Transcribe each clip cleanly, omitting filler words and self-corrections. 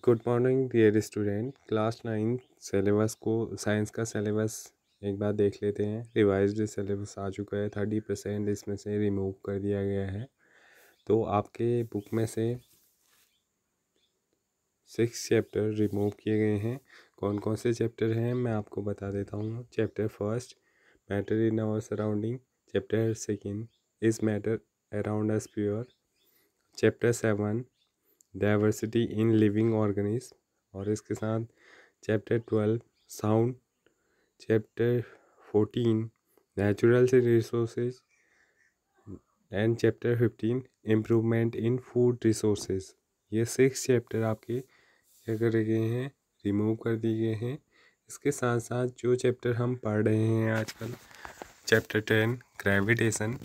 Good morning dear student. Class 9 syllabus को science का syllabus एक बार देख लेते हैं। रिवाइज्ड सिलेबस आ चुका है, 30% इसमें से रिमूव कर दिया गया है। तो आपके बुक में से 6 चैप्टर रिमूव किए गए हैं। कौन कौन से चैप्टर हैं मैं आपको बता देता हूँ। Chapter first, matter in our surrounding. Chapter second, is matter around us pure. Chapter 7, diversity in living organism. और इसके साथ chapter 12, sound. Chapter 14, natural resources. And chapter 15, improvement in food resources. ये 6 चैप्टर आपके क्या करे गए हैं, रिमूव कर दिए गए हैं। इसके साथ साथ जो चैप्टर हम पढ़ रहे हैं आजकल, चैप्टर 10, ग्रेविटेशन,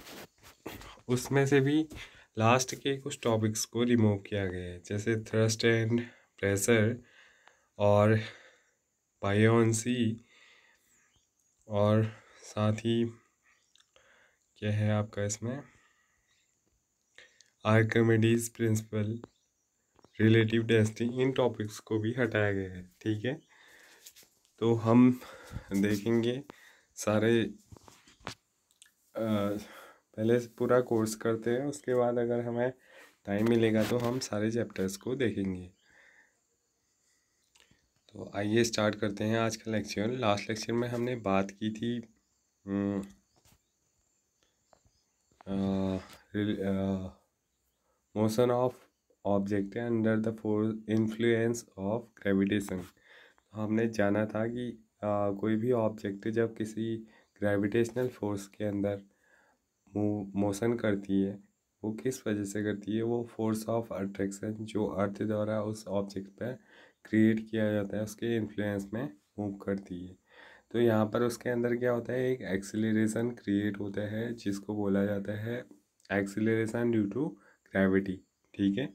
उसमें से भी लास्ट के कुछ टॉपिक्स को रिमूव किया गया है, जैसे थ्रस्ट एंड प्रेशर और बायोन्सी, और साथ ही क्या है आपका इसमें आर्किमिडीज प्रिंसिपल, रिलेटिव डेंसिटी, इन टॉपिक्स को भी हटाया गया है। ठीक है, तो हम देखेंगे सारे पहले पूरा कोर्स करते हैं, उसके बाद अगर हमें टाइम मिलेगा तो हम सारे चैप्टर्स को देखेंगे। तो आइए स्टार्ट करते हैं आज का लेक्चर। लास्ट लेक्चर में हमने बात की थी motion of object under the influence of gravitation. हमने जाना था कि कोई भी ऑब्जेक्ट जब किसी ग्रेविटेशनल फोर्स के अंदर मोशन करती है, वो किस वजह से करती है। वो फोर्स ऑफ अट्रैक्शन जो अर्थ द्वारा उस ऑब्जेक्ट पर क्रिएट किया जाता है, उसके इन्फ्लुएंस में मूव करती है। तो यहाँ पर उसके अंदर क्या होता है, एक एक्सीलरेशन क्रिएट होता है जिसको बोला जाता है एक्सीलरेशन ड्यू टू ग्रेविटी। ठीक है,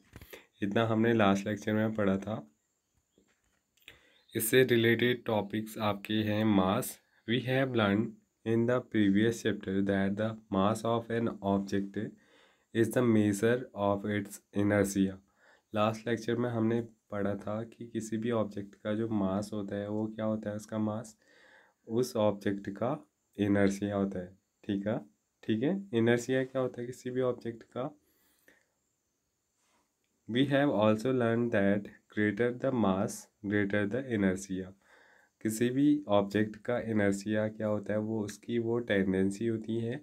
इतना हमने लास्ट लेक्चर में पढ़ा था। इससे रिलेटेड टॉपिक्स आपके हैं mass. We have learn in the previous chapter that the mass of an object is the measure of its inertia। Last lecture में हमने पढ़ा था कि किसी भी ऑब्जेक्ट का जो मास होता है वो क्या होता है, उसका मास उस ऑब्जेक्ट का इनर्शिया होता है। ठीक है, इनर्शिया क्या होता है किसी भी ऑब्जेक्ट का। We have also learn that greater the mass greater the inertia. किसी भी ऑब्जेक्ट का इनर्शिया क्या होता है, वो उसकी वो टेंडेंसी होती है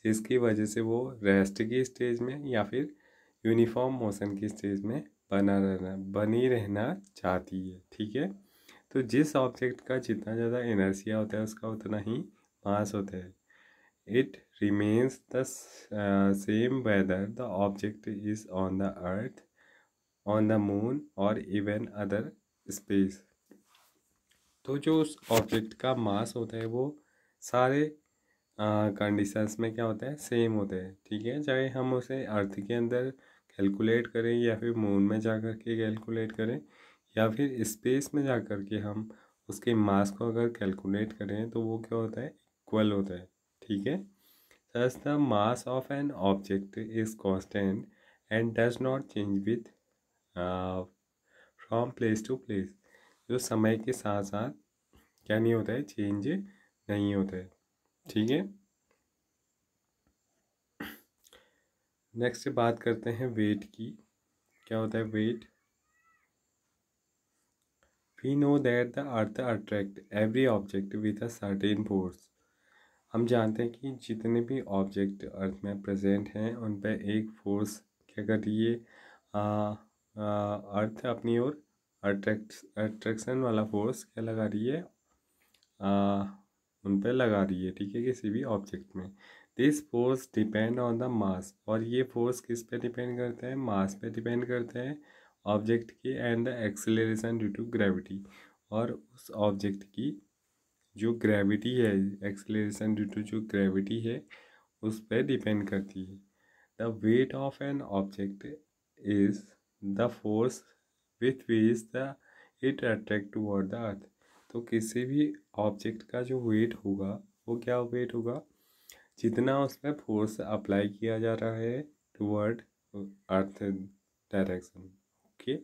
जिसकी वजह से वो रेस्ट की स्टेज में या फिर यूनिफॉर्म मोशन की स्टेज में बनी रहना चाहती है। ठीक है, तो जिस ऑब्जेक्ट का जितना ज़्यादा इनर्शिया होता है उसका उतना ही मास होता है। It remains the same whether the object is on the earth, on the moon और इवन अदर स्पेस। तो जो उस ऑब्जेक्ट का मास होता है वो सारे कंडीशंस में क्या होता है, सेम होता है। ठीक है, चाहे हम उसे अर्थ के अंदर कैलकुलेट करें या फिर मून में जा कर के कैलकुलेट करें या फिर स्पेस में जा कर के हम उसके मास को अगर कैलकुलेट करें तो वो क्या होता है, इक्वल होता है। ठीक है, thus the mass of an object is constant and does not change with from place to place। जो समय के साथ साथ क्या नहीं होता है, चेंज नहीं होता है। ठीक है, नेक्स्ट बात करते हैं वेट की। क्या होता है weight. We know that the earth attract every object with a certain force. हम जानते हैं कि जितने भी ऑब्जेक्ट अर्थ में प्रेजेंट हैं उन पर एक फोर्स क्या कर रही है, अर्थ अपनी ओर अट्रैक्शन वाला फोर्स क्या लगा रही है, उन पर लगा रही है। ठीक है, किसी भी ऑब्जेक्ट में। This force depend on the mass. और ये फोर्स किस पे डिपेंड करता है, मास पे डिपेंड करता है ऑब्जेक्ट की, and the acceleration due to gravity. और उस ऑब्जेक्ट की जो ग्रेविटी है, एक्सेलरेशन ड्यू टू जो ग्रेविटी है उस पर डिपेंड करती है। The weight of an object is the force with which the it attract toward the earth. तो किसी भी ऑब्जेक्ट का जो वेट होगा वो क्या वेट होगा, जितना उस पर फोर्स अप्लाई किया जा रहा है टूवर्ड अर्थ डायरेक्शन। ओके,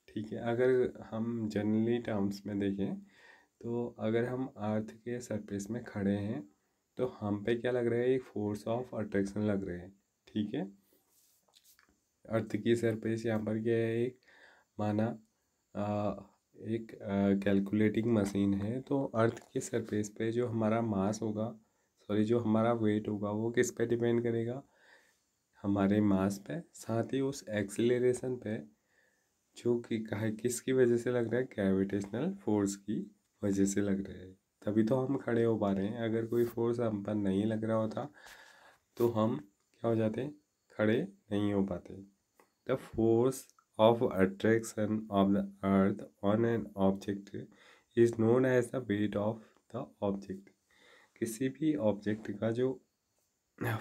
ठीक है। अगर हम जनरली टर्म्स में देखें तो अगर हम अर्थ के सरफेस में खड़े हैं तो हम पे क्या लग रहा है, एक फोर्स ऑफ अट्रैक्शन लग रहा है। ठीक है, अर्थ की सरफेस यहाँ पर क्या है, एक माना एक कैलकुलेटिंग मशीन है। तो अर्थ के सरफेस पे जो हमारा मास होगा, सॉरी जो हमारा वेट होगा, वो किस पे डिपेंड करेगा, हमारे मास पे, साथ ही उस एक्सीलरेशन पे जो कि कहा किसकी वजह से लग रहा है, ग्रेविटेशनल फोर्स की वजह से लग रहा है। तभी तो हम खड़े हो पा रहे हैं। अगर कोई फोर्स हम पर नहीं लग रहा होता तो हम क्या हो जाते, खड़े नहीं हो पाते। The force of attraction of the earth on an object is known as the weight of the object। किसी भी ऑब्जेक्ट का जो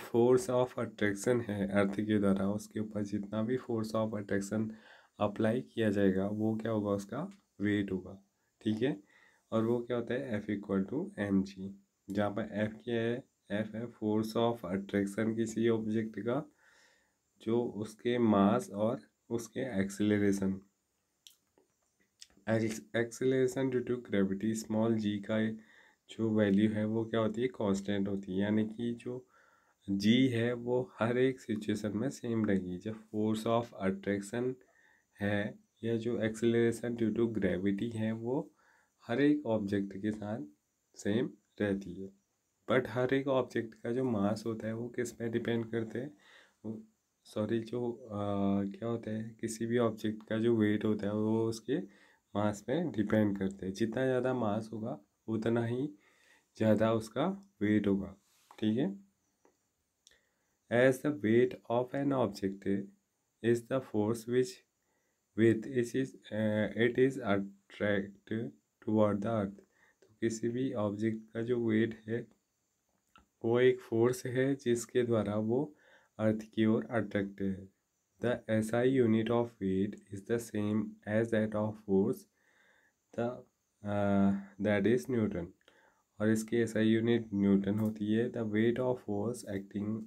फोर्स ऑफ अट्रैक्शन है अर्थ के द्वारा, उसके ऊपर जितना भी फोर्स ऑफ अट्रैक्शन अप्लाई किया जाएगा वो क्या होगा, उसका वेट होगा। ठीक है, और वो क्या होता है, F equal to m g, जहाँ पर F क्या है, F है फोर्स ऑफ अट्रैक्शन किसी ऑब्जेक्ट का, जो उसके मास और उसके acceleration, acceleration due to gravity small g का जो वैल्यू है वो क्या होती है, कांस्टेंट होती है। यानी कि जो जी है वो हर एक सिचुएशन में सेम रहेगी। जब फोर्स ऑफ अट्रैक्शन है या जो एक्सेलरेशन ड्यू टू ग्रेविटी है वो हर एक ऑब्जेक्ट के साथ सेम रहती है। बट हर एक ऑब्जेक्ट का जो मास होता है वो किस पे डिपेंड करते हैं, सॉरी जो क्या होता है, किसी भी ऑब्जेक्ट का जो वेट होता है वो उसके मास पे डिपेंड करते हैं। जितना ज़्यादा मास होगा उतना ही ज़्यादा उसका वेट होगा। ठीक है, as the weight of an object is the force which with it is attract toward the earth. तो किसी भी ऑब्जेक्ट का जो वेट है वो एक फोर्स है जिसके द्वारा वो अर्थ की ओर अट्रैक्ट है। The SI unit of weight is the same as that of force, the that is newton. और इसकी एसआई यूनिट न्यूटन होती है। The weight of force acting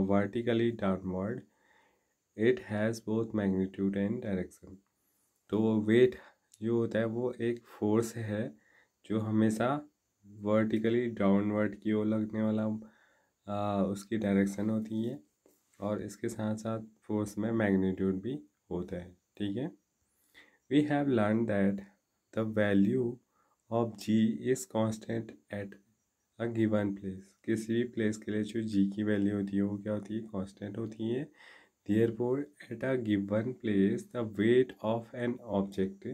vertically downward, it has both magnitude and direction. तो weight जो होता है वो एक फोर्स है जो हमेशा वर्टिकली डाउनवर्ड की ओर लगने वाला उसकी डायरेक्शन होती है, और इसके साथ साथ फोर्स में मैग्नीट्यूड भी होता है। ठीक है, we have learn that the value of g is constant at a given place. किसी भी प्लेस के लिए जो जी की वैल्यू होती है वो क्या होती है, कांस्टेंट होती है। Therefore, at a given place, the weight of an object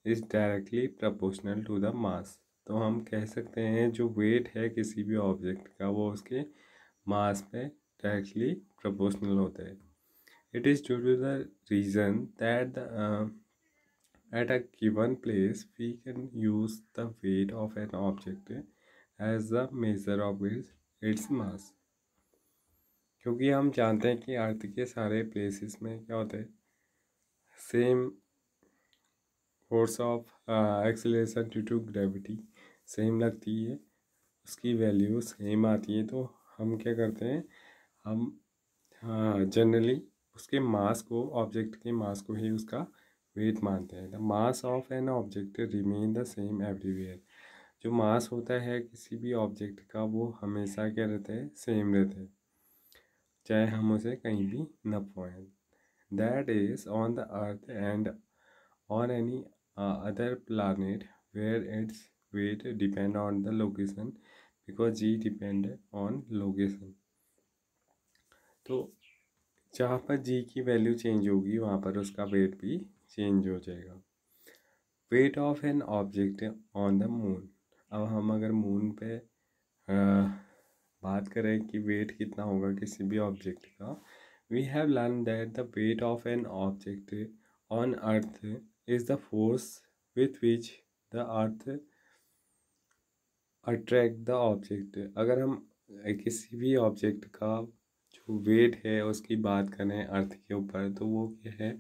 is directly proportional to the mass। तो हम कह सकते हैं जो वेट है किसी भी ऑब्जेक्ट का वो उसके मास पे डायरेक्टली प्रोपोर्शनल होता है। It is due to the reason that at a given place we can use the weight of an object as the measure of its mass। क्योंकि हम जानते हैं कि अर्थ के सारे प्लेसेस में क्या होता है, same force of acceleration due to gravity same लगती है, उसकी वैल्यू सेम आती है। तो हम क्या करते हैं, हम जनरली उसके मास को, ऑब्जेक्ट के मास को ही उसका वेट मानते हैं। The mass of an object remain the same everywhere. जो मास होता है किसी भी ऑब्जेक्ट का वो हमेशा क्या रहता है, सेम रहता है, चाहे हम उसे कहीं भी न पाएं। That is on the earth and on any other planet where its weight depend on the location, because g depend on location। तो जहाँ पर g की वैल्यू चेंज होगी वहाँ पर उसका वेट भी चेंज हो जाएगा। Wait of an object on the moon. अब हम अगर मून पे बात करें कि वेट कितना होगा किसी भी ऑब्जेक्ट का, we have learn that the weight of an object on earth is the force with which the earth attract the object. अगर हम किसी भी ऑब्जेक्ट का जो वेट है उसकी बात करें अर्थ के ऊपर, तो वो क्या है,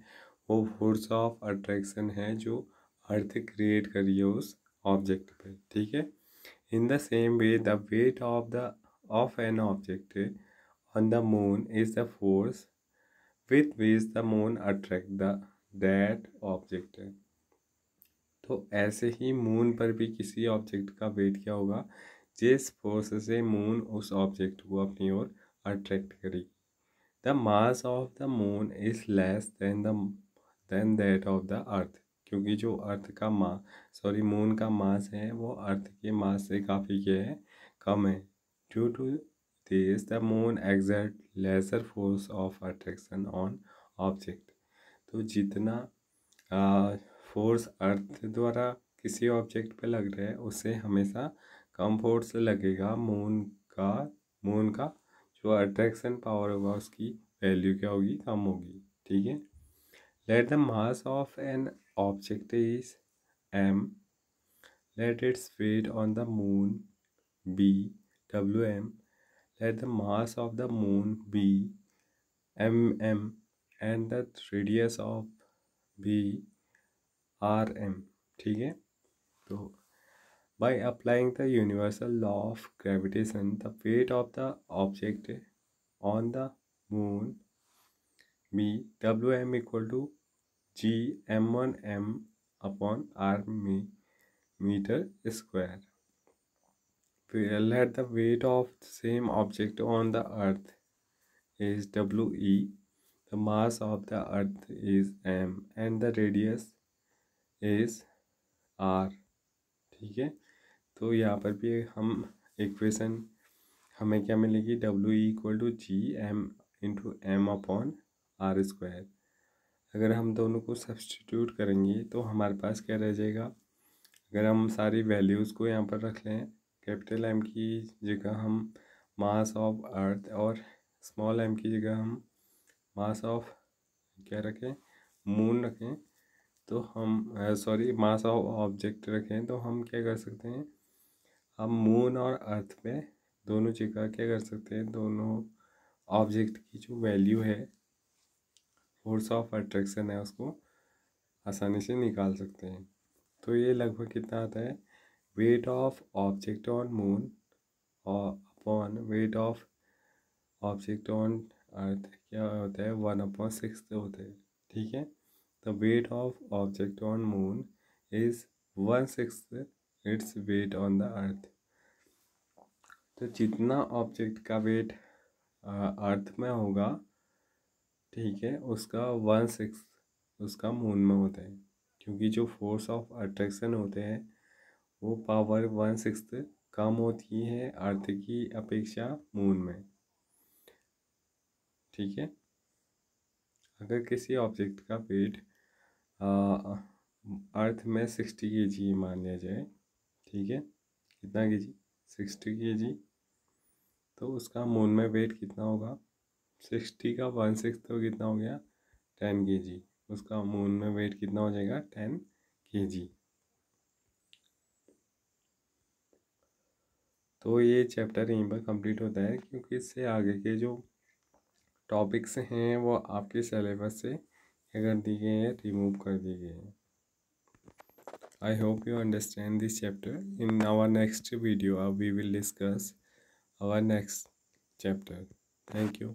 वो फोर्स ऑफ अट्रैक्शन है जो अर्थ क्रिएट करी है उस ऑब्जेक्ट पे। ठीक है, in the same way the weight of an object on the moon is the force with which the moon attract the that object है। तो ऐसे ही मून पर भी किसी ऑब्जेक्ट का वेट क्या होगा, जिस फोर्स से मून उस ऑब्जेक्ट को अपनी ओर अट्रैक्ट करेगी। The mass of the moon is less than that of the earth, क्योंकि जो अर्थ का मून का मास है वो अर्थ के मास से काफ़ी क्या है, कम है। Due to this the moon exert lesser force of attraction on object. तो जितना फोर्स अर्थ द्वारा किसी ऑब्जेक्ट पे लग रहा है उससे हमेशा कम फोर्स लगेगा मून का जो अट्रैक्शन पावर होगा उसकी वैल्यू क्या होगी, कम होगी। ठीक है। Let the mass of an object is m, let its weight on the moon be wm, let the mass of the moon be mm, and the radius of be rm। ठीक है। तो by applying the universal law of gravitation, the weight of the object on the moon be wm equal to g m1m upon r meter square. Let the weight of the same object on the earth is we, the mass of the earth is m, and the radius is r। ठीक है। तो यहाँ पर भी हम equation हमें क्या मिलेगी, W equal to G M into m upon R square. अगर हम दोनों को सब्सटीट्यूट करेंगे तो हमारे पास क्या रह जाएगा, अगर हम सारी वैल्यूज़ को यहाँ पर रख लें, कैपिटल एम की जगह हम मास ऑफ अर्थ और स्मॉल एम की जगह हम मास ऑफ क्या रखें, मून रखें, तो हम मास ऑफ ऑब्जेक्ट रखें, तो हम क्या कर सकते हैं, हम मून और अर्थ पे दोनों जगह क्या कर सकते हैं, दोनों ऑब्जेक्ट की जो वैल्यू है, फोर्स ऑफ अट्रैक्शन है, उसको आसानी से निकाल सकते हैं। तो ये लगभग कितना आता है, weight of object on moon और upon weight of object on earth क्या होता है, 1/6 होता है। ठीक है। The weight of object on moon is 1/6 its weight on the earth. तो जितना ऑब्जेक्ट का वेट अर्थ में होगा, ठीक है, उसका 1/6 उसका मून में होता है, क्योंकि जो फोर्स ऑफ अट्रैक्शन होते हैं वो पावर 1/6 कम होती है अर्थ की अपेक्षा मून में। ठीक है। अगर किसी ऑब्जेक्ट का वेट अर्थ में 60 kg मान लिया जाए, ठीक है, कितना kg, 60 kg, तो उसका मून में वेट कितना होगा, 60 का 1/6 तो कितना हो गया, 10 kg। उसका मून में वेट कितना हो जाएगा, 10 kg। तो ये चैप्टर यहीं पर कंप्लीट होता है, क्योंकि इससे आगे के जो टॉपिक्स हैं वो आपके सिलेबस से क्या कर दिए गए हैं, रिमूव कर दिए गए हैं। I hope you understand this chapter. In our next video, we will discuss our next chapter. Thank you.